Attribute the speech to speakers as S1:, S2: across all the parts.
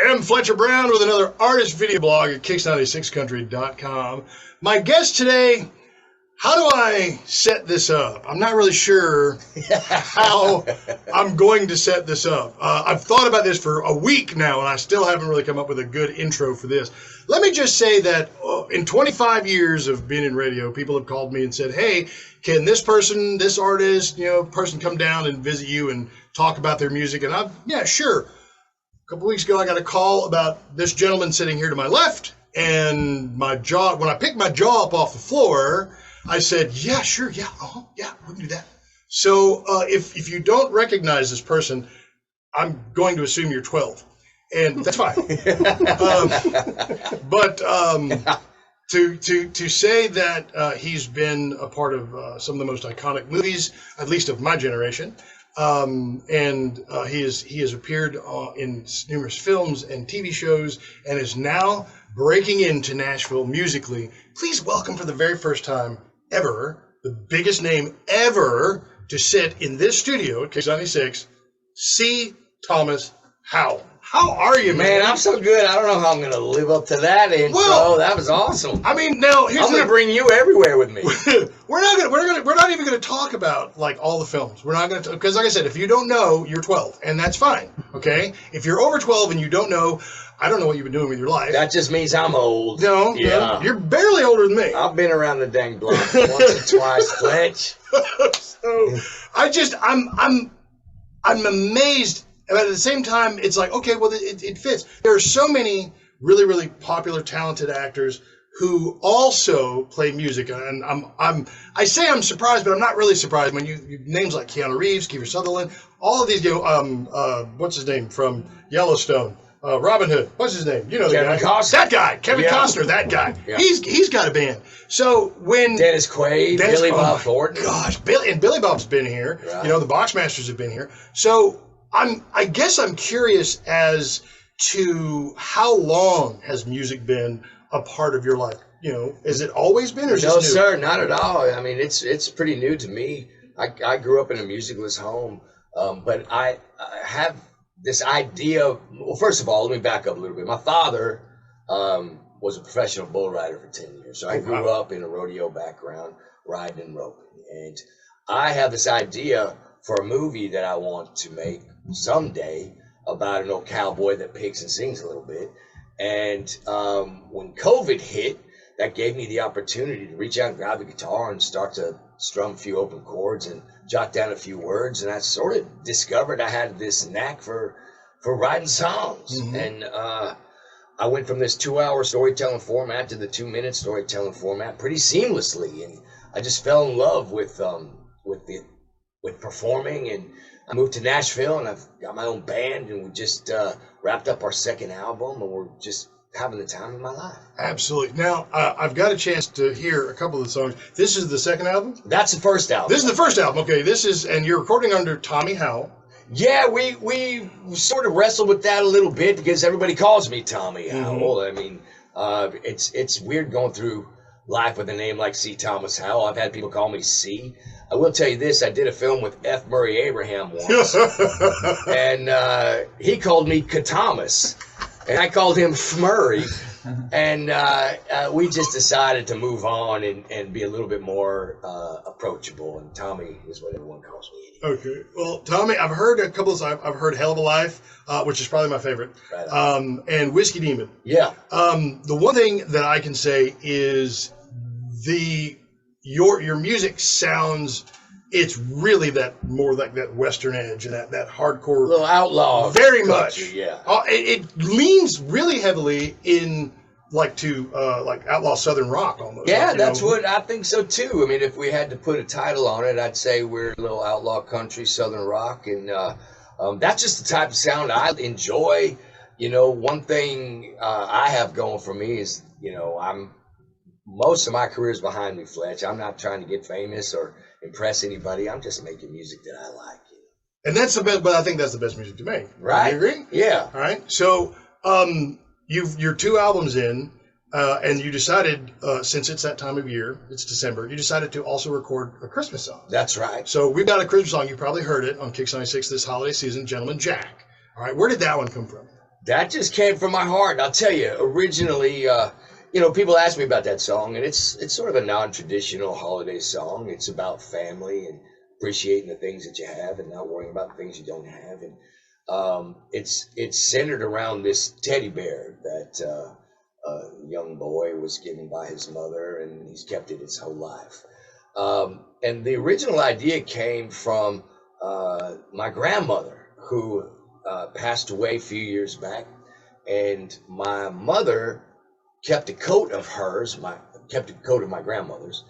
S1: M. Fletcher Brown with another artist video blog at kicks96country.com. My guest today, how do I set this up? I'm not really sure how I'm going to set this up. I've thought about this for a week now, and I still haven't really come up with a good intro for this. Let me just say that in 25 years of being in radio, people have called me and said, hey, can this person, this artist, person come down and visit you and talk about their music? And yeah, sure. A couple weeks ago, I got a call about this gentleman sitting here to my left, and my jaw, when I picked my jaw up off the floor, I said, yeah, sure, yeah, yeah, we can do that. So if you don't recognize this person, I'm going to assume you're 12, and that's fine. But to say that he's been a part of some of the most iconic movies, at least of my generation, and he has appeared in numerous films and TV shows, and is now breaking into Nashville musically. Please welcome for the very first time ever, the biggest name ever to sit in this studio at K96, C. Thomas Howell. How are you, man?
S2: I'm so good. I don't know how I'm going to live up to that intro. Well, that was awesome.
S1: I mean, now
S2: I'm going to bring you everywhere with me.
S1: We're not even going to talk about like all the films. We're not going to, because like I said, if you don't know, you're 12, and that's fine. Okay, if you're over 12 and you don't know, I don't know what you've been doing with your life.
S2: That just means I'm old.
S1: No, you're barely older than me.
S2: I've been around the dang block once or twice, Fletch.
S1: So I'm amazed. But at the same time, it's like, okay, well, it fits. There are so many really, really popular, talented actors who also play music, and I say I'm surprised, but I'm not really surprised when you names like Keanu Reeves, Kiefer Sutherland, all of these. What's his name from Yellowstone? Robin Hood. What's his name? You know the guy.
S2: Costner.
S1: That guy, Kevin Costner. That guy. Yeah. He's got a band. So when
S2: Dennis Quaid, Billy Bob Thornton.
S1: Gosh, Billy Bob's been here. Right. The Boxmasters have been here. So I guess I'm curious as to how long has music been a part of your life? Has it always been, or is it new?
S2: Sir, not at all. I mean, it's pretty new to me. I grew up in a musicless home, but I have this idea. Well, first of all, let me back up a little bit. My father was a professional bull rider for 10 years, so I grew up in a rodeo background, riding and roping, and I have this idea for a movie that I want to make someday about an old cowboy that picks and sings a little bit. And when COVID hit, that gave me the opportunity to reach out and grab the guitar and start to strum a few open chords and jot down a few words. And I sort of discovered I had this knack for writing songs. Mm-hmm. And I went from this 2-hour storytelling format to the 2-minute storytelling format pretty seamlessly. And I just fell in love with performing, and I moved to Nashville, and I've got my own band, and we just wrapped up our second album, and we're just having the time of my life.
S1: Absolutely. Now, I've got a chance to hear a couple of the songs. This is the second album?
S2: That's the first album.
S1: This is the first album. Okay, and you're recording under Tommy Howell.
S2: Yeah, we sort of wrestled with that a little bit because everybody calls me Tommy Howell. Mm-hmm. I mean, it's weird going through life with a name like C. Thomas Howell. I've had people call me C. I will tell you this, I did a film with F. Murray Abraham once, and he called me Thomas, and I called him F. Murray, and we just decided to move on and be a little bit more approachable, and Tommy is what everyone calls me.
S1: Okay, well, Tommy, I've heard a couple of, I've heard Hell of a Life, which is probably my favorite, right and Whiskey Demon.
S2: Yeah.
S1: The one thing that I can say is your music sounds, it's really that more like that Western edge and that hardcore,
S2: little outlaw,
S1: very
S2: culture,
S1: much.
S2: Yeah,
S1: it leans really heavily in like outlaw Southern rock almost.
S2: Yeah, that's what I think so too. I mean, if we had to put a title on it, I'd say we're a little outlaw country Southern rock, and that's just the type of sound I enjoy. One thing I have going for me is most of my career is behind me, Fletch. I'm not trying to get famous or impress anybody. I'm just making music that I like.
S1: And that's the best, but I think that's the best music to make.
S2: Right?
S1: You agree?
S2: Yeah.
S1: All right. So you're 2 albums in, and you decided, since it's that time of year, it's December, you decided to also record a Christmas song.
S2: That's right.
S1: So we've got a Christmas song. You probably heard it on Kicks 96 this holiday season, Gentleman Jack. All right. Where did that one come from?
S2: That just came from my heart. I'll tell you, originally, people ask me about that song, and it's sort of a non-traditional holiday song. It's about family and appreciating the things that you have and not worrying about things you don't have. And it's centered around this teddy bear that a young boy was given by his mother, and he's kept it his whole life. And the original idea came from my grandmother, who passed away a few years back, and my mother kept a coat of hers, kept a coat of my grandmother's,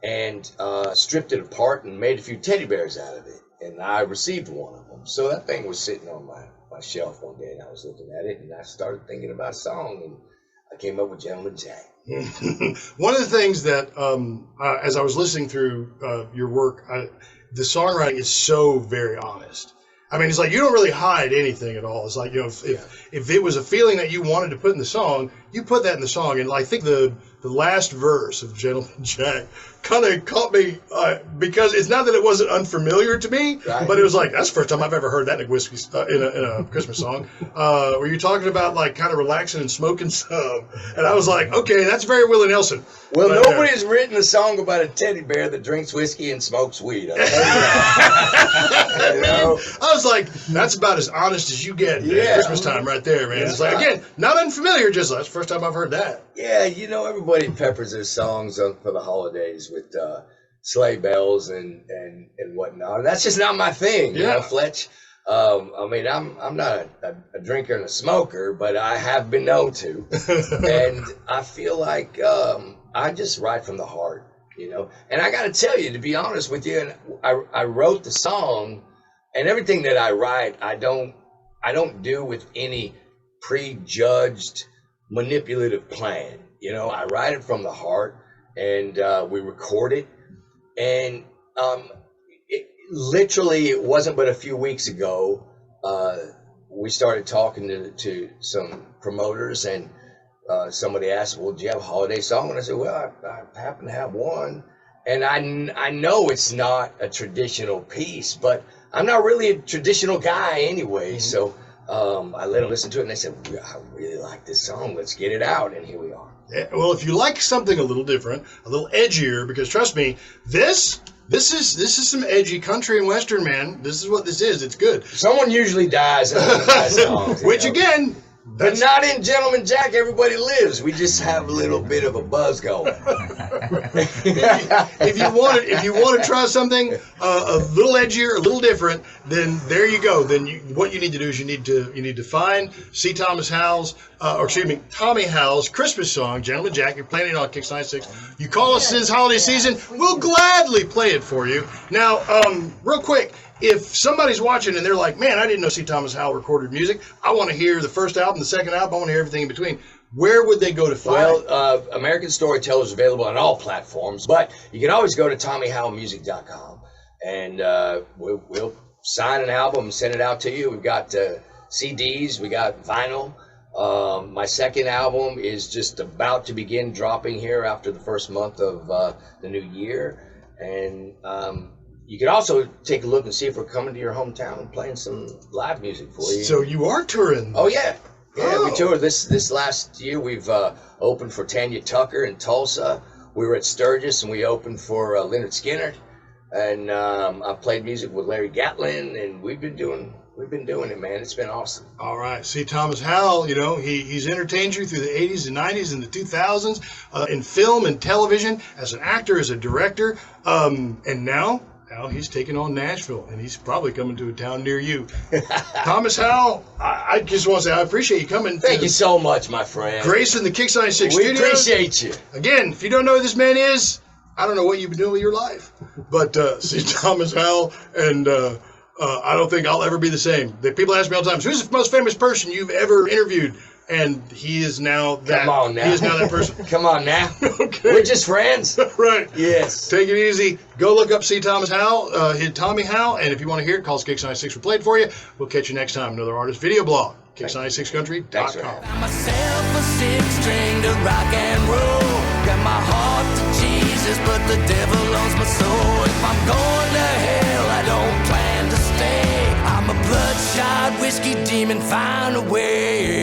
S2: and stripped it apart and made a few teddy bears out of it. And I received one of them. So that thing was sitting on my shelf one day, and I was looking at it, and I started thinking about a song, and I came up with Gentleman Jack.
S1: One of the things that, as I was listening through your work, the songwriting is so very honest. I mean, it's like you don't really hide anything at all. It's like, if it was a feeling that you wanted to put in the song, you put that in the song. And I think the last verse of Gentleman Jack kind of caught me because it's not that it wasn't unfamiliar to me, right, but it was like, that's the first time I've ever heard that in a Christmas song. Where you're talking about like kind of relaxing and smoking some. And I was like, okay, that's very Willie Nelson.
S2: Well, right, nobody's written a song about a teddy bear that drinks whiskey and smokes weed. I'll tell you that.
S1: I was like, that's about as honest as you get at Christmas time right there, man. It's like, again, not unfamiliar, just that's the first time I've heard that.
S2: Yeah, everybody peppers their songs for the holidays with sleigh bells and whatnot. And that's just not my thing, you know, Fletch. I mean, I'm not a drinker and a smoker, but I have been known to. And I feel like I just write from the heart, And I got to tell you, to be honest with you, I wrote the song, and everything that I write, I don't do with any prejudged manipulative plan. I write it from the heart, and we record it. And it wasn't but a few weeks ago, we started talking to some promoters, and somebody asked, well, do you have a holiday song? And I said, well, I happen to have one. And I know it's not a traditional piece, but I'm not really a traditional guy anyway. Mm-hmm. So I let them listen to it, and they said, I really like this song. Let's get it out. And here we are.
S1: Yeah, well, if you like something a little different, a little edgier, because trust me, this is some edgy country and western, man. This is what this is. It's good.
S2: Someone usually dies in one of my songs.
S1: Which again,
S2: but not in Gentleman Jack. Everybody lives. We just have a little bit of a buzz going.
S1: if you want to try something a little edgier, a little different, then there you go. Then what you need to do is you need to find Tommy Howell's Christmas song, Gentleman Jack. You're playing it on Kicks 96. You call us this holiday season, we'll gladly play it for you. Now, real quick. If somebody's watching and they're like, man, I didn't know C. Thomas Howell recorded music. I want to hear the first album, the second album. I want to hear everything in between. Where would they go to find it?
S2: Well, American Storyteller is available on all platforms, but you can always go to TommyHowellMusic.com, and we'll sign an album and send it out to you. We've got CDs. We got vinyl. My second album is just about to begin dropping here after the first month of the new year. And you can also take a look and see if we're coming to your hometown and playing some live music for you.
S1: So you are touring?
S2: Oh, yeah. Yeah, we toured this last year. We've opened for Tanya Tucker in Tulsa. We were at Sturgis, and we opened for Lynyrd Skynyrd. And I played music with Larry Gatlin, and we've been doing it, man. It's been awesome.
S1: All right. See, Thomas Howell, he's entertained you through the 80s and 90s and the 2000s in film and television, as an actor, as a director, and now he's taking on Nashville, and he's probably coming to a town near you. Thomas Howell, I just want to say I appreciate you coming.
S2: Thank you so much, my friend.
S1: Gracing the Kicks 96
S2: We
S1: studios.
S2: Appreciate you.
S1: Again, if you don't know who this man is, I don't know what you've been doing with your life. But see, Thomas Howell, and I don't think I'll ever be the same. People ask me all the time, who's the most famous person you've ever interviewed? And he is now that.
S2: Come on now.
S1: He is now that person.
S2: Come on now.
S1: Okay.
S2: We're just friends.
S1: Right.
S2: Yes.
S1: Take it easy. Go look up C. Thomas Howell, hit Tommy Howell, and if you want to hear it, call us Kicks 96. We'll play it for you. We'll catch you next time. Another artist video blog. Kicks96country.com.
S3: Got myself a six-string to rock and roll. Got my heart to Jesus, but the devil owns my soul. If I'm going to hell, I don't plan to stay. I'm a bloodshot whiskey demon, find a way.